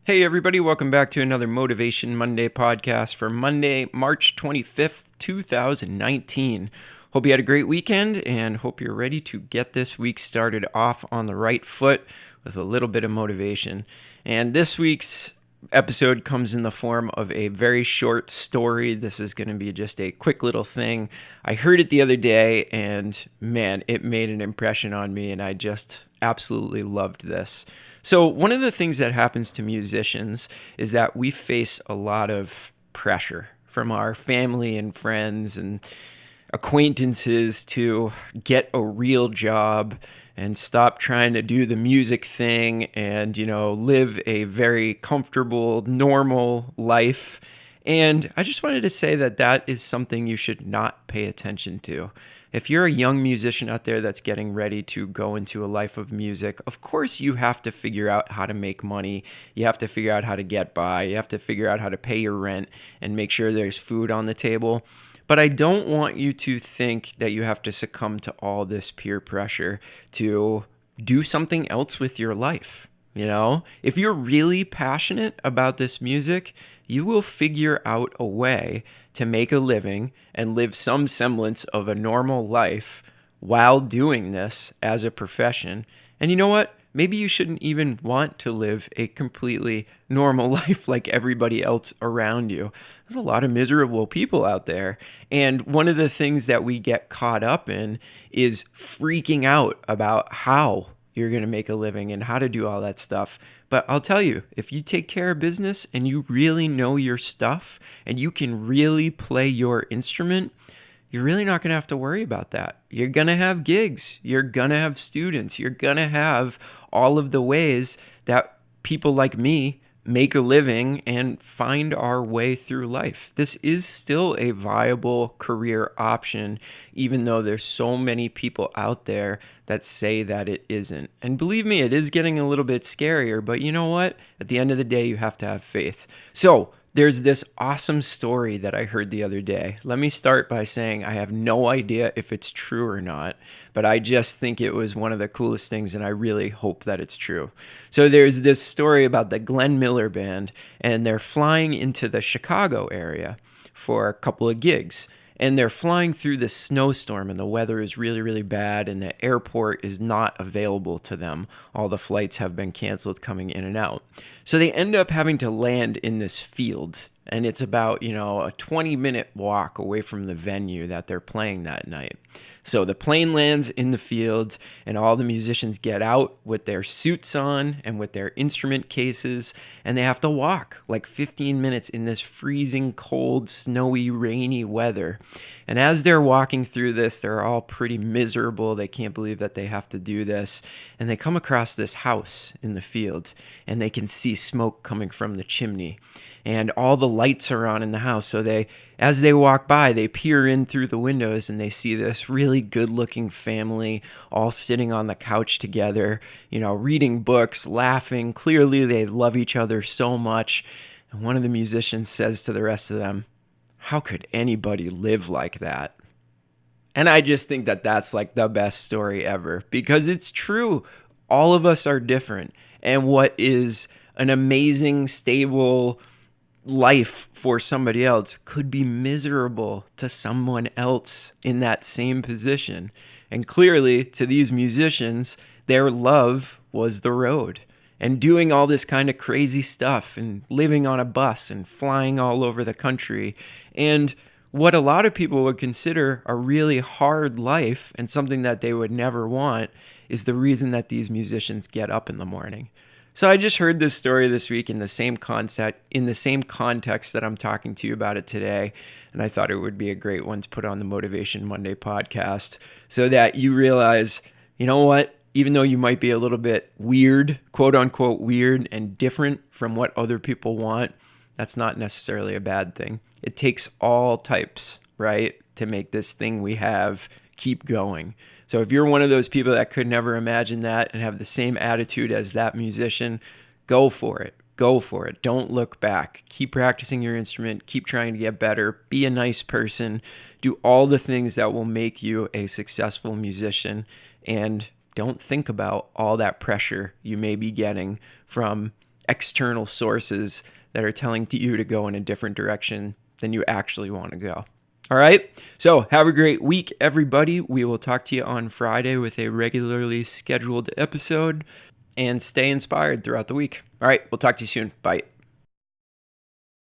Hey, everybody, welcome back to another Motivation Monday podcast for Monday, March 25th, 2019. Hope you had a great weekend and hope you're ready to get this week started off on the right foot with a little bit of motivation. And this week's episode comes in the form of a very short story. This is going to be just a quick little thing. I heard it the other day and man, it made an impression on me and I just absolutely loved this. So, one of the things that happens to musicians is that we face a lot of pressure from our family and friends and acquaintances to get a real job and stop trying to do the music thing and, live a very comfortable, normal life. And I just wanted to say that that is something you should not pay attention to. If you're a young musician out there that's getting ready to go into a life of music, of course you have to figure out how to make money. You have to figure out how to get by. You have to figure out how to pay your rent and make sure there's food on the table. But I don't want you to think that you have to succumb to all this peer pressure to do something else with your life. If you're really passionate about this music, you will figure out a way to make a living and live some semblance of a normal life while doing this as a profession. And you know what? Maybe you shouldn't even want to live a completely normal life like everybody else around you. There's a lot of miserable people out there. And one of the things that we get caught up in is freaking out about how you're going to make a living and how to do all that stuff. But I'll tell you, if you take care of business and you really know your stuff and you can really play your instrument, you're really not going to have to worry about that. You're going to have gigs. You're going to have students. You're going to have all of the ways that people like me make a living and find our way through life. This is still a viable career option, even though there's so many people out there that say that it isn't. And believe me, it is getting a little bit scarier, but you know what? At the end of the day, you have to have faith. So, there's this awesome story that I heard the other day. Let me start by saying I have no idea if it's true or not, but I just think it was one of the coolest things and I really hope that it's true. So there's this story about the Glenn Miller Band and they're flying into the Chicago area for a couple of gigs. And they're flying through this snowstorm and the weather is really, really bad and the airport is not available to them. All the flights have been canceled coming in and out. So they end up having to land in this field. And it's about, a 20-minute walk away from the venue that they're playing that night. So the plane lands in the field and all the musicians get out with their suits on and with their instrument cases and they have to walk like 15 minutes in this freezing cold, snowy, rainy weather. And as they're walking through this, they're all pretty miserable. They can't believe that they have to do this. And they come across this house in the field and they can see smoke coming from the chimney. And all the lights are on in the house. So as they walk by, they peer in through the windows and they see this really good-looking family all sitting on the couch together, reading books, laughing. Clearly, they love each other so much. And one of the musicians says to the rest of them, "How could anybody live like that?" And I just think that that's like the best story ever because it's true. All of us are different. And what is an amazing, stable life for somebody else could be miserable to someone else in that same position. And clearly, to these musicians, their love was the road and doing all this kind of crazy stuff and living on a bus and flying all over the country. And what a lot of people would consider a really hard life and something that they would never want is the reason that these musicians get up in the morning. So I just heard this story this week in the same context that I'm talking to you about it today, and I thought it would be a great one to put on the Motivation Monday podcast so that you realize, you know what? Even though you might be a little bit weird, quote unquote weird and different from what other people want, that's not necessarily a bad thing. It takes all types, right, to make this thing we have keep going. So if you're one of those people that could never imagine that and have the same attitude as that musician, go for it. Go for it. Don't look back. Keep practicing your instrument. Keep trying to get better. Be a nice person. Do all the things that will make you a successful musician. And don't think about all that pressure you may be getting from external sources that are telling you to go in a different direction than you actually want to go. All right. So have a great week, everybody. We will talk to you on Friday with a regularly scheduled episode, and stay inspired throughout the week. All right. We'll talk to you soon. Bye.